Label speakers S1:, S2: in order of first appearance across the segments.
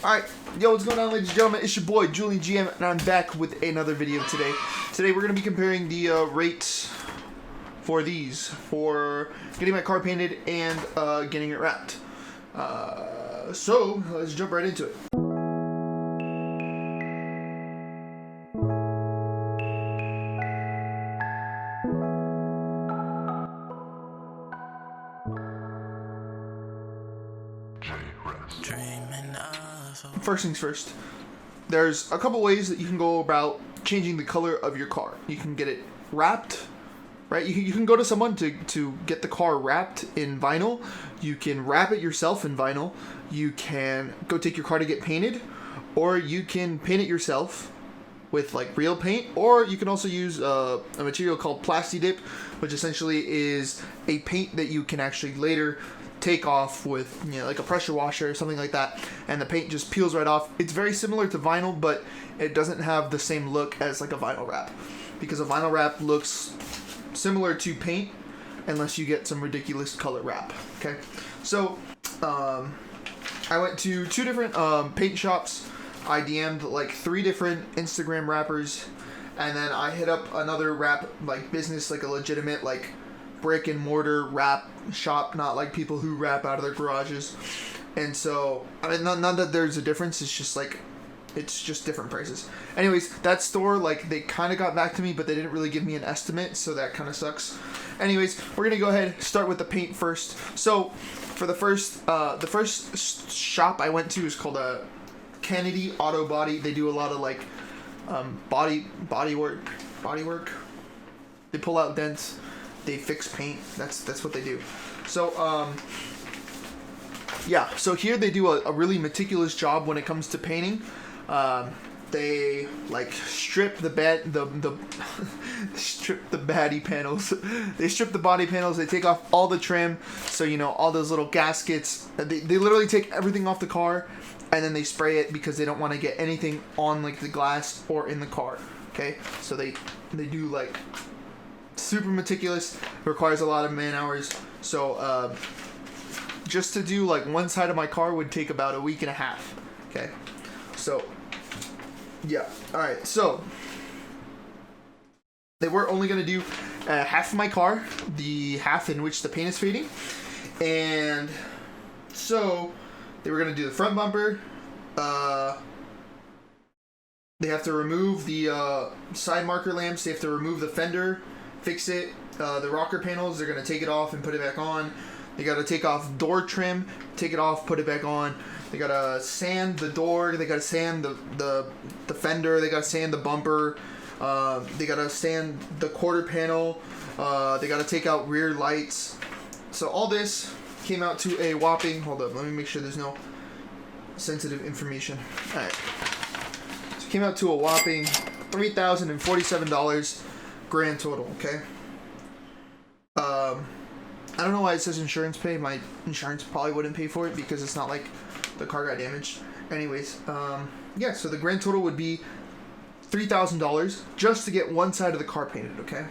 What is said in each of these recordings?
S1: Alright, yo, what's going on, ladies and gentlemen? It's your boy, Julian GM, and I'm back with another video today. Today we're going to be comparing the rates for these, for getting my car painted and getting it wrapped. So, let's jump right into it. First things first, there's a couple ways that you can go about changing the color of your car. You can get it wrapped, right? You can go to someone to get the car wrapped in vinyl. You can wrap it yourself in vinyl. You can go take your car to get painted, or you can paint it yourself with like real paint, or you can also use a material called PLASTI-DIP, which essentially is a paint that you can actually later take off with, you know, like a pressure washer or something like that, and the paint just peels right off. It's very similar to vinyl, but it doesn't have the same look as like a vinyl wrap, because a vinyl wrap looks similar to paint unless you get some ridiculous color wrap. Okay, so I went to two different paint shops. I DM'd like 3 different Instagram rappers, and then I hit up another wrap like business, like a legitimate like brick and mortar wrap shop, not like people who wrap out of their garages. And so, I mean, not that there's a difference, it's just like, it's just different prices. Anyways, that store, like, they kind of got back to me, but they didn't really give me an estimate, so that kind of sucks. Anyways, we're gonna go ahead, start with the paint first. So, for the first shop I went to is called Kennedy Auto Body. They do a lot of like body work. They pull out dents. They fix paint. That's what they do. So yeah. So here they do a really meticulous job when it comes to painting. They like strip the strip the body panels. They strip the body panels. They take off all the trim. So you know, all those little gaskets. They literally take everything off the car, and then they spray it because they don't want to get anything on like the glass or in the car. Okay. So they do like super meticulous, requires a lot of man hours. So just to do like one side of my car would take about a week and a half. Okay, so yeah. All right, so they were only going to do half of my car, the half in which the paint is fading, and so they were going to do the front bumper. They have to remove the side marker lamps. They have to remove the fender, fix it. The rocker panels, they're going to take it off and put it back on. They got to take off door trim, take it off, put it back on. They got to sand the door. They got to sand the fender. They got to sand the bumper. They got to sand the quarter panel. They got to take out rear lights. So all this came out to a whopping, hold up, let me make sure there's no sensitive information. All right. So it came out to a whopping $3,047 grand total, okay? I don't know why it says insurance pay. My insurance probably wouldn't pay for it because it's not like the car got damaged. Anyways, yeah, so the grand total would be $3,000 just to get one side of the car painted, okay?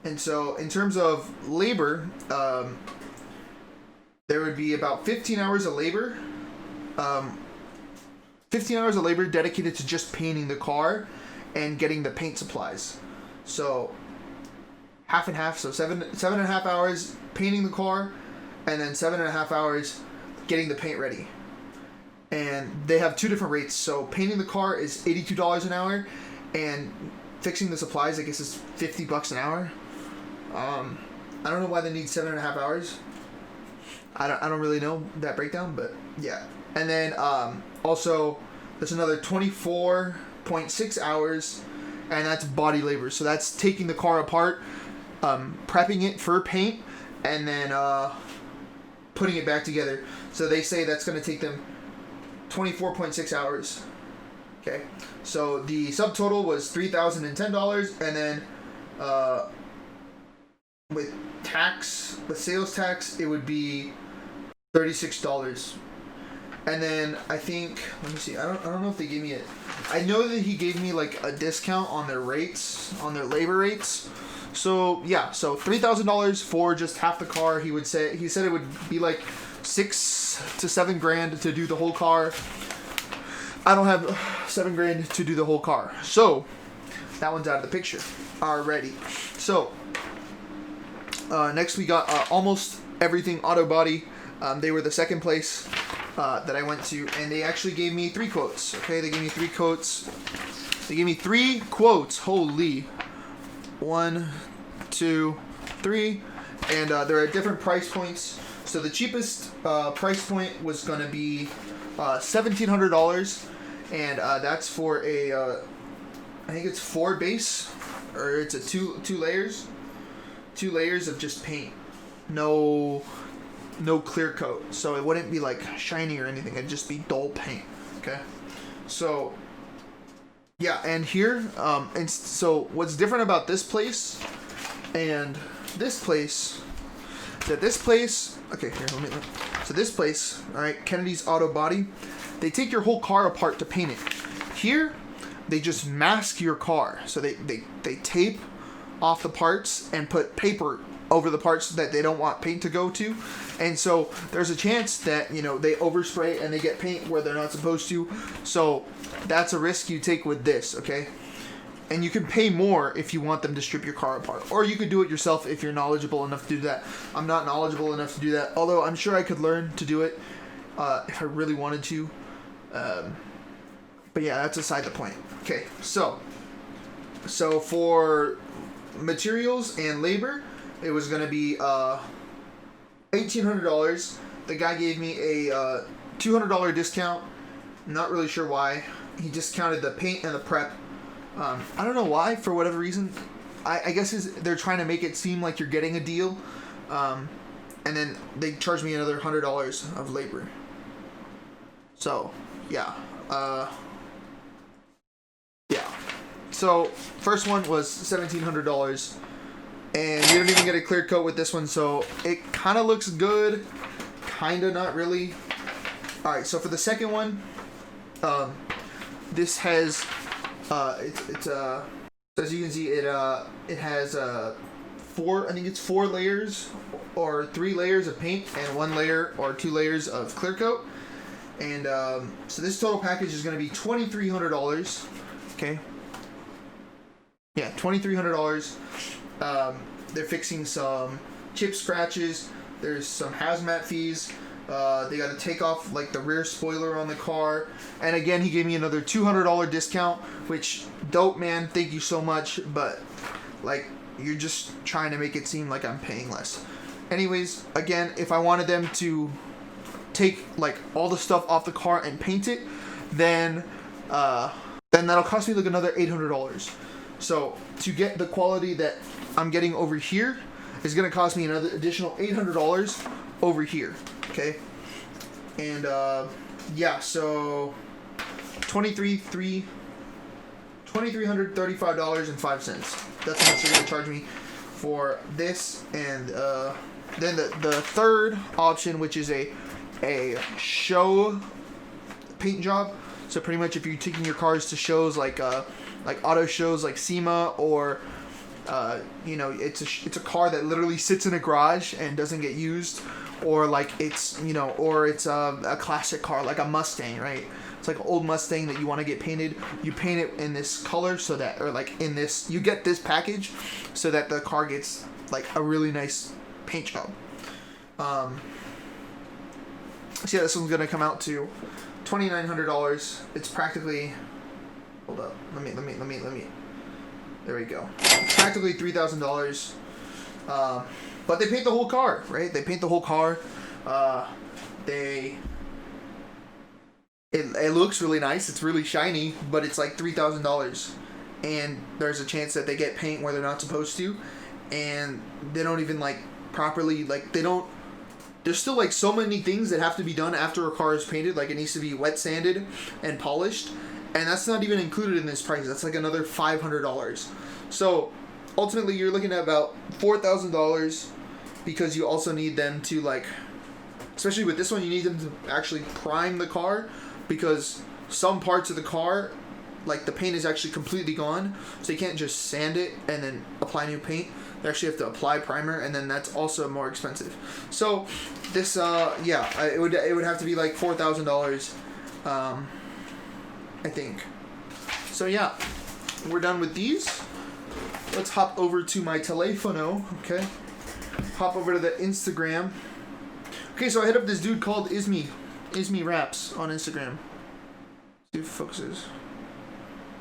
S1: And so in terms of labor, there would be about 15 hours of labor. 15 hours of labor dedicated to just painting the car and getting the paint supplies. So half and half, so seven and a half hours painting the car, and then 7.5 hours getting the paint ready. And they have 2 different rates. So painting the car is $82 an hour, and fixing the supplies, I guess, is $50 an hour. I don't know why they need 7.5 hours. I don't really know that breakdown, but yeah. And then also there's another 24.6 hours, and that's body labor. So that's taking the car apart, prepping it for paint, and then putting it back together. So they say that's going to take them 24.6 hours. Okay, so the subtotal was $3,010, and then with sales tax, it would be $36. And then I think, let me see, I don't know if they gave me it. I know that he gave me like a discount on their rates, on their labor rates. So yeah, so $3,000 for just half the car. He said it would be like $6 to $7 grand to do the whole car. I don't have $7,000 to do the whole car. So that one's out of the picture already. So next we got Almost Everything Auto Body. They were the second place that I went to, and they actually gave me 3 quotes. Okay, they gave me 3 quotes. They gave me 3 quotes. Holy. 1, 2, 3. And they're at different price points. So the cheapest price point was going to be $1,700. And that's for a, I think it's 4 base. Or it's a two layers. 2 layers of just paint. No clear coat. So it wouldn't be like shiny or anything. It'd just be dull paint. Okay. So yeah, and here, and so what's different about this place and this place, okay, here, so this place, all right, Kennedy's Auto Body, they take your whole car apart to paint it. Here, they just mask your car. So they tape off the parts and put paper over the parts that they don't want paint to go to. And so there's a chance that, you know, they overspray and they get paint where they're not supposed to. So that's a risk you take with this, okay? And you can pay more if you want them to strip your car apart. Or you could do it yourself if you're knowledgeable enough to do that. I'm not knowledgeable enough to do that, although I'm sure I could learn to do it if I really wanted to. But yeah, that's aside the point. Okay, so for materials and labor, it was going to be $1,800. The guy gave me a $200 discount. I'm not really sure why. He discounted the paint and the prep. I don't know why, for whatever reason. I guess they're trying to make it seem like you're getting a deal. And then they charged me another $100 of labor. So, yeah. Yeah. So, first one was $1,700. And you don't even get a clear coat with this one, so it kind of looks good. Kind of, not really. Alright, so for the second one, this has, as you can see, it has 4, I think it's 4 layers or 3 layers of paint and 1 layer or 2 layers of clear coat. And so this total package is going to be $2,300. Okay. Yeah, $2,300. They're fixing some chip scratches. There's some hazmat fees. They got to take off like the rear spoiler on the car. And again, he gave me another $200 discount, which dope, man. Thank you so much. But like, you're just trying to make it seem like I'm paying less. Anyways, again, if I wanted them to take like all the stuff off the car and paint it, then that'll cost me like another $800. So to get the quality that I'm getting over here is going to cost me another additional $800 over here. Okay. And yeah, so $2,335.05. That's how much they're going to charge me for this. And then the third option, which is a show paint job. So pretty much if you're taking your cars to shows like auto shows like SEMA, or you know, it's a car that literally sits in a garage and doesn't get used, or like it's, you know, or it's a classic car like a Mustang, right? It's like an old Mustang that you want to get painted. You paint it in this color so that, or like in this, you get this package so that the car gets like a really nice paint job. So yeah, this one's gonna come out to $2,900. It's practically, hold up, let me. There we go. It's practically $3,000. But they paint the whole car, right? They paint the whole car. It looks really nice. It's really shiny, but it's like $3,000, and there's a chance that they get paint where they're not supposed to, and they don't even like properly, like they don't. There's still like so many things that have to be done after a car is painted. Like it needs to be wet sanded and polished, and that's not even included in this price. That's like another $500. So ultimately, you're looking at about $4,000, because you also need them to, like, especially with this one, you need them to actually prime the car, because some parts of the car, like the paint is actually completely gone, so you can't just sand it and then apply new paint. They actually have to apply primer, and then that's also more expensive. So this, yeah, it would have to be like $4,000. I think. So yeah, we're done with these. Let's hop over to my telefono, okay? Hop over to the Instagram. Okay, so I hit up this dude called Ismi Raps on Instagram. See if it focuses.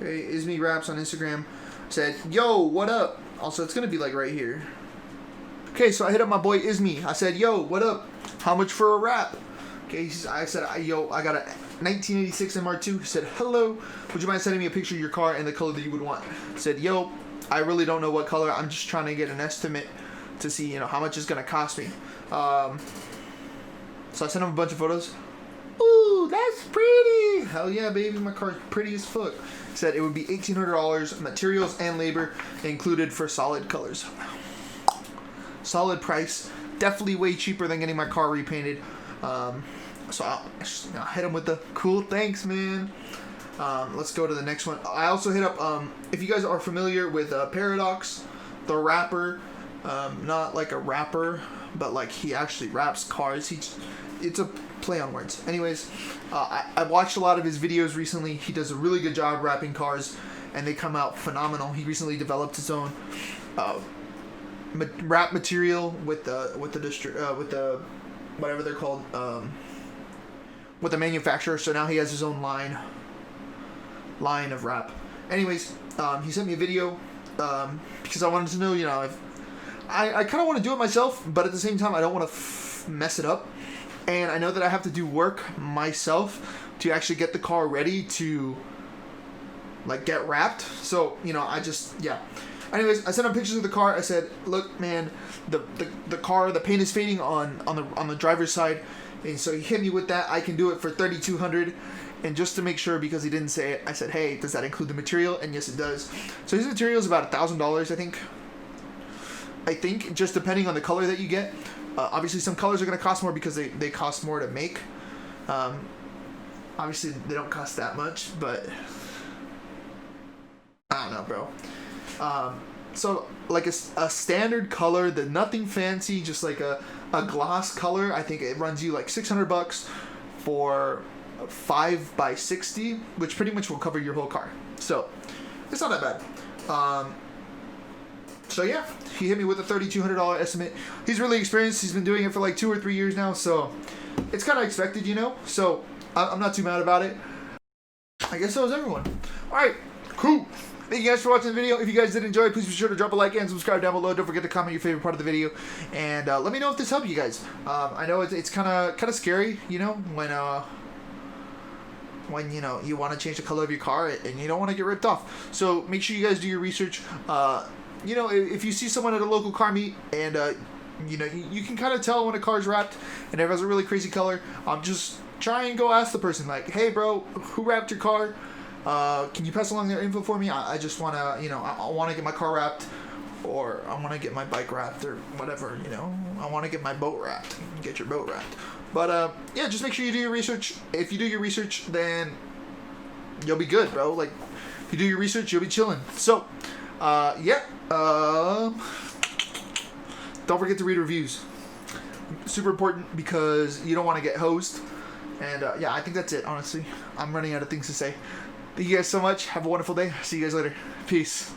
S1: Okay, Ismi Raps on Instagram said, "Yo, what up?" Also, it's gonna be like right here. Okay, so I hit up my boy Ismi. I said, "Yo, what up? How much for a wrap?" Okay, I said, "Yo, I got a 1986 MR2." He said, "Hello, would you mind sending me a picture of your car and the color that you would want?" I said, "Yo, I really don't know what color. I'm just trying to get an estimate to see, how much it's gonna cost me." So I sent him a bunch of photos. Ooh, that's pretty. Hell yeah, baby, my car's pretty as fuck. He said it would be $1,800, materials and labor included for solid colors. Solid price, definitely way cheaper than getting my car repainted. So I'll hit him with the cool thanks, man. Let's go to the next one. I also hit up, if you guys are familiar with Paradox, the rapper, not like a rapper, but like he actually raps cars. It's a play on words. Anyways, I watched a lot of his videos recently. He does a really good job rapping cars, and they come out phenomenal. He recently developed his own rap material with the whatever they're called, with the manufacturer. So now he has his own line of rap. Anyways, he sent me a video because I wanted to know, if I kind of want to do it myself, but at the same time I don't want to mess it up, and I know that I have to do work myself to actually get the car ready to like get wrapped. So anyways, I sent him pictures of the car. I said, "Look, man, the car, the paint is fading on the driver's side," and so he hit me with that. I can do it for $3,200. And just to make sure, because he didn't say it, I said, "Hey, does that include the material?" And yes, it does. So his material is about $1,000, I think, just depending on the color that you get. Obviously, some colors are going to cost more because they cost more to make. Obviously, they don't cost that much, but I don't know, bro. So like a standard color, nothing fancy, just like a gloss color. I think it runs you like $600 for 5x60, which pretty much will cover your whole car. So it's not that bad. So yeah, he hit me with a $3,200 estimate. He's really experienced. He's been doing it for like 2 or 3 years now, so it's kind of expected, So I'm not too mad about it. I guess so is everyone. All right, cool. Thank you guys for watching the video. If you guys did enjoy, please be sure to drop a like and subscribe down below. Don't forget to comment your favorite part of the video, and let me know if this helped you guys. I know it's kind of scary, when you want to change the color of your car and you don't want to get ripped off. So make sure you guys do your research. If you see someone at a local car meet and you can kind of tell when a car's wrapped and it has a really crazy color, just try and go ask the person, like, "Hey bro, who wrapped your car? Can you pass along their info for me? I just want to, I want to get my car wrapped, or I want to get my bike wrapped, or whatever, I want to get my boat wrapped. Get your boat wrapped." But yeah, just make sure you do your research. If you do your research, then you'll be good, bro. Like, if you do your research, you'll be chilling. So don't forget to read reviews. Super important, because you don't want to get hosed. And I think that's it, honestly. I'm running out of things to say. Thank you guys so much. Have a wonderful day. See you guys later. Peace.